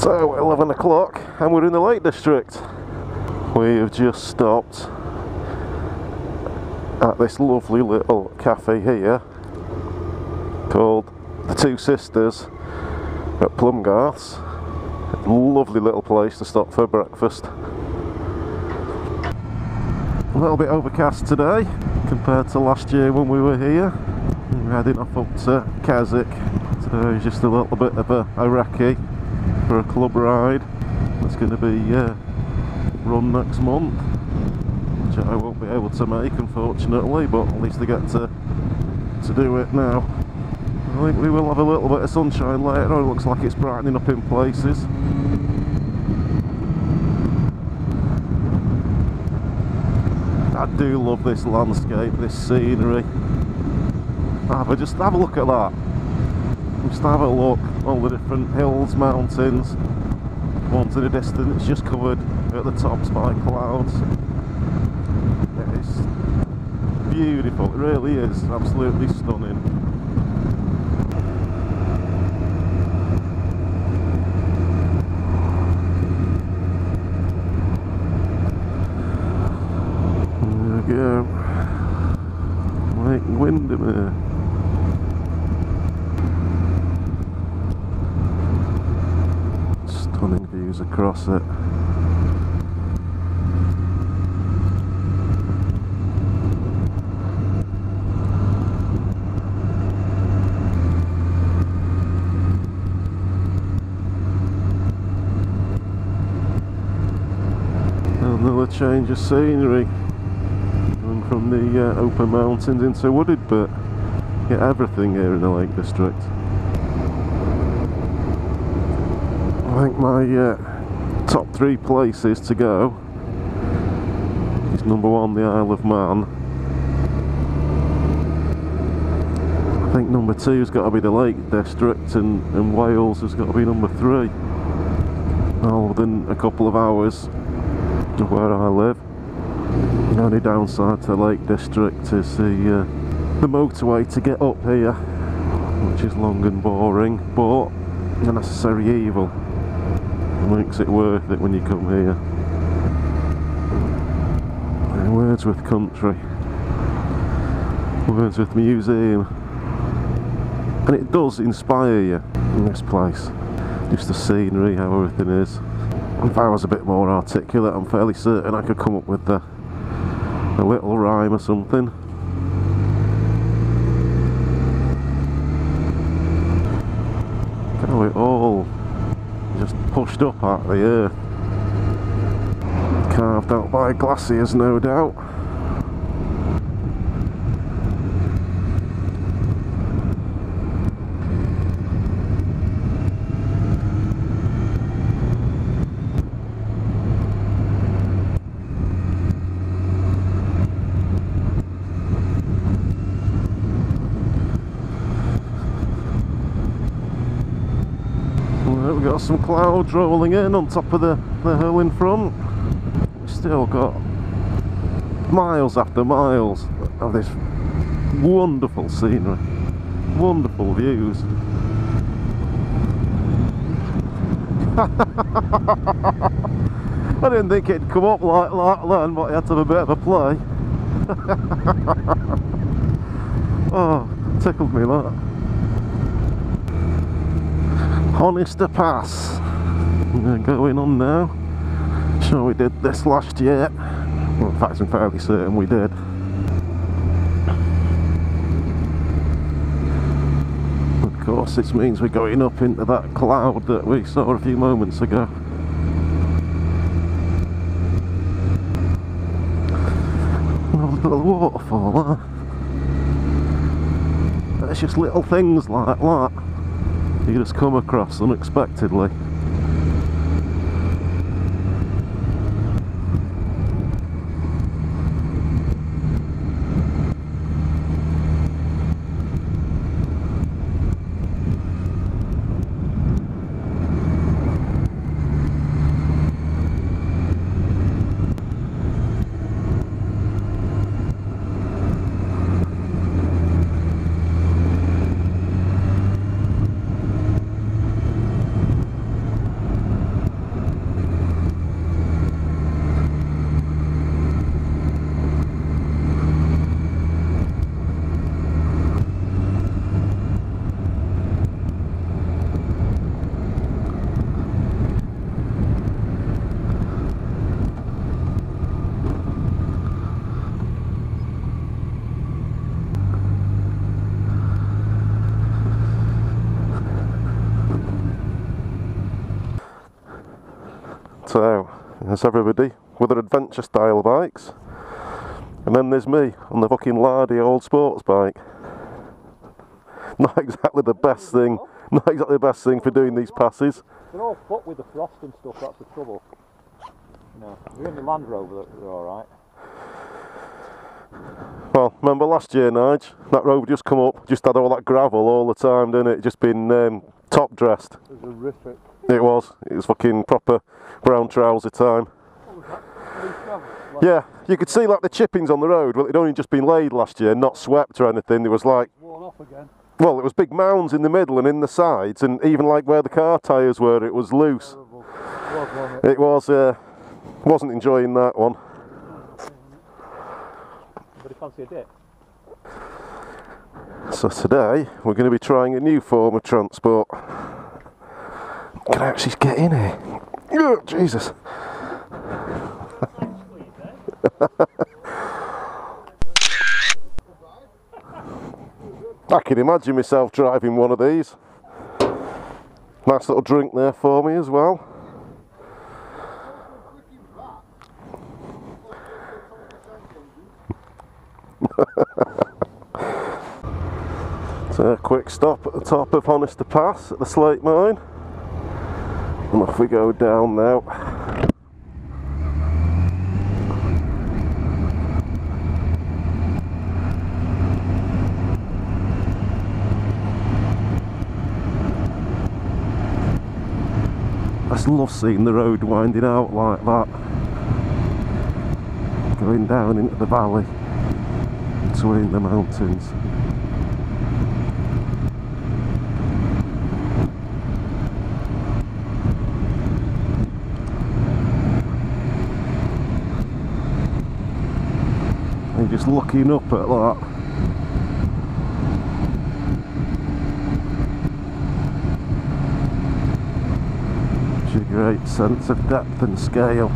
So 11 o'clock and we're in the Lake District. We have just stopped at this lovely little cafe here called the Two Sisters at Plumgarth's. Lovely little place to stop for breakfast. A little bit overcast today compared to last year when we were here. We're heading off up to Keswick. Today is just a little bit of a recce for a club ride. It's going to be run next month, which I won't be able to make unfortunately, but at least I get to do it now. I think we will have a little bit of sunshine later on. It looks like it's brightening up in places. I do love this landscape, this scenery. Just have a look at that. Just have a look, all the different hills, mountains, ones in the distance just covered at the tops by clouds. It's beautiful, it really is, absolutely stunning. There we go, Lake Windermere. Stunning views across it. Another change of scenery, going from the open mountains into wooded bit. Get everything here in the Lake District. I think my top 3 places to go is number 1 the Isle of Man. I think number 2 has got to be the Lake District, and Wales has got to be number 3. All within a couple of hours of where I live. The only downside to the Lake District is the motorway to get up here, which is long and boring, but a necessary evil. Makes it worth it when you come here. Wordsworth Country, Wordsworth Museum, and it does inspire you in this place. Just the scenery, how everything is. If I was a bit more articulate, I'm fairly certain I could come up with a little rhyme or something. How it all just pushed up out of the earth, carved out by glaciers, no doubt. We've got some clouds rolling in on top of the hill in front. We've still got miles after miles of this wonderful scenery, wonderful views. I didn't think it'd come up like that, but you had to have a bit of a play. Oh, tickled me that. Honister Pass. We're going on now. Sure we did this last year. Well, in fact I'm fairly certain we did. Of course it means we're going up into that cloud that we saw a few moments ago. Lovely little waterfall there. It's just little things like that you just come across unexpectedly. So there's everybody with their adventure style bikes, and then there's me on the fucking lardy old sports bike. Not exactly the best thing. Not exactly the best thing for doing these passes. They're all fucked with the frost and stuff. That's the trouble. You know, we're in the Land Rover. They're all right. Well, remember last year, Nige? That road just come up, just had all that gravel all the time, didn't it? Just been top dressed. It was horrific. It was. It was fucking proper brown trouser time. What was that? Loose gravel? Like, Yeah, you could see like the chippings on the road. Well, it'd only just been laid last year, not swept or anything. There was like, worn off again. well, it was big mounds in the middle and in the sides, and even like where the car tyres were, it was loose. Terrible. It was, wasn't it? It was. Wasn't enjoying that one. But fancy a dip. So today we're going to be trying a new form of transport. Can I actually get in here? Oh, Jesus. I can imagine myself driving one of these. Nice little drink there for me as well. So a quick stop at the top of Honister Pass at the slate mine, and off we go down now. I just love seeing the road winding out like that, going down into the valley between the mountains. And just looking up at that. It's a great sense of depth and scale.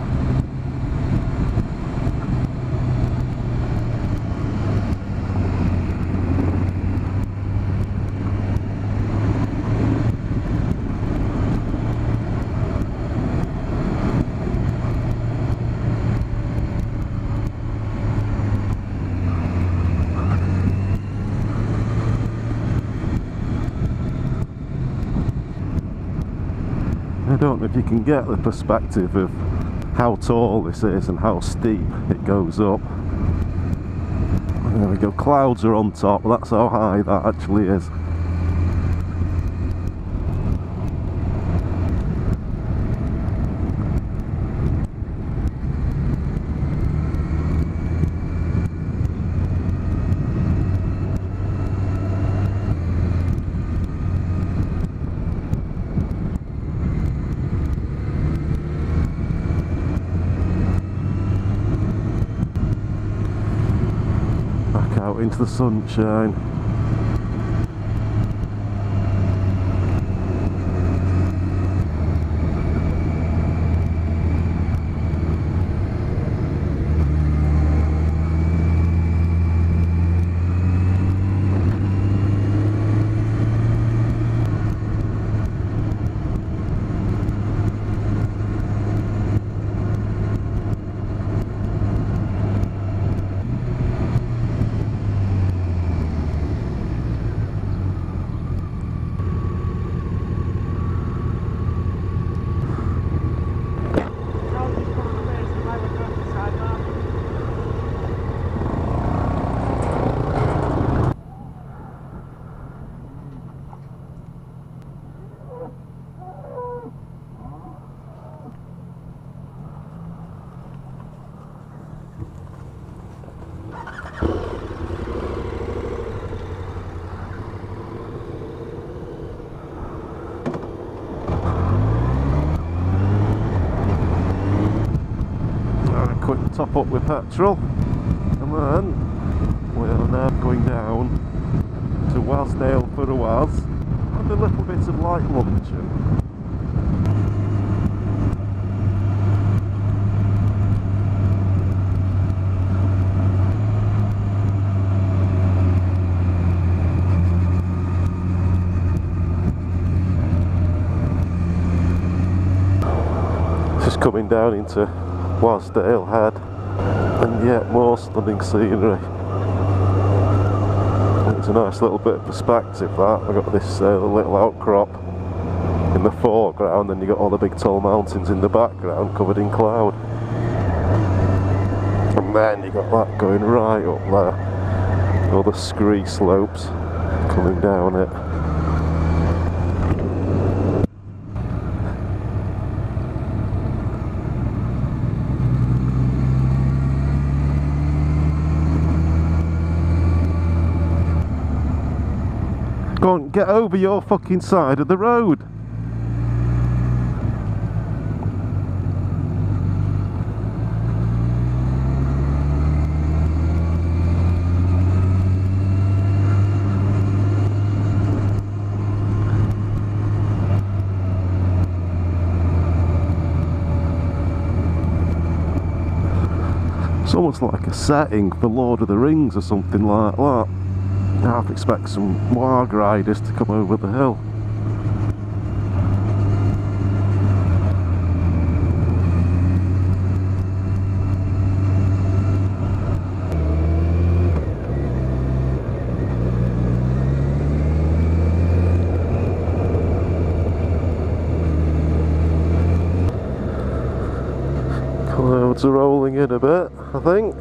I don't know if you can get the perspective of how tall this is and how steep it goes up. There we go, clouds are on top, that's how high that actually is. Out into the sunshine. Quick top up with petrol, and then we are now going down to Wasdale for a was and a little bit of light luncheon. Just coming down into Wasdale Head, and yet more stunning scenery. It's a nice little bit of perspective that. I've got this little outcrop in the foreground, and you've got all the big tall mountains in the background covered in cloud. And then you got that going right up there, all the scree slopes coming down it. Go on, get over your fucking side of the road. It's almost like a setting for Lord of the Rings or something like that. I half expect some warg riders to come over the hill. Clouds are rolling in a bit, I think.